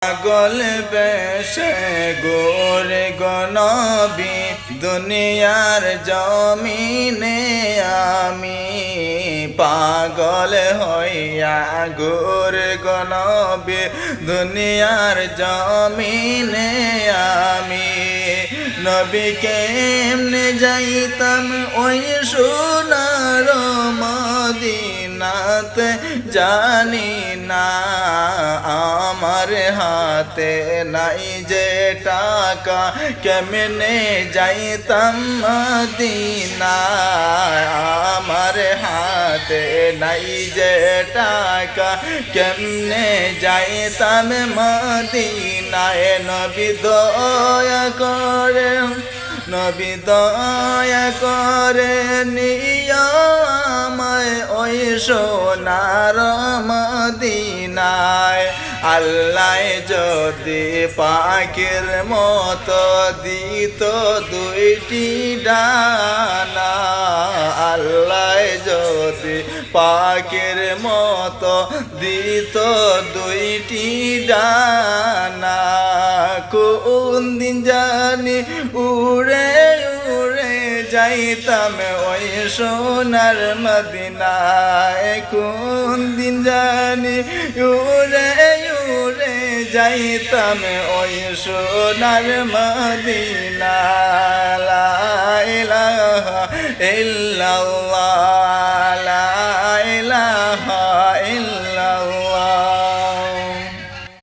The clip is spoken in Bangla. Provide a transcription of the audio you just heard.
পাগল বেশে গোরে গনবি দুনিয়ার জমিনে আমি পাগল হইয়া গোরে গনবি দুনিয়ার জমিনে আমি নবীকে এমনি যাইতাম ওই সোনার মদিনাতে জানি না আমার হাতে নাই যে টাকা কেমনে যাইতাম মদিনায় আমার হাতে নাই যে টাকা কেমনে যাইতাম মদিনায় নবী দয়া করে নবী দয়া করে নিয়া আমায় ওই সোনার মদিনায় আল্লাহ যদি পাখির মতো দিত দুইটি ডানা আল্লাহ যদি পাখির মতো দিত দুইটি ডানা কোন দিন জানি উড়ে উড়ে যাইতাম ওই সোনার মদিনায় কোন দিন জানি উড়ে উড়ে যাইতাম ওই সোনার মদিনা লা ইলাহা ইল্লাল্লাহ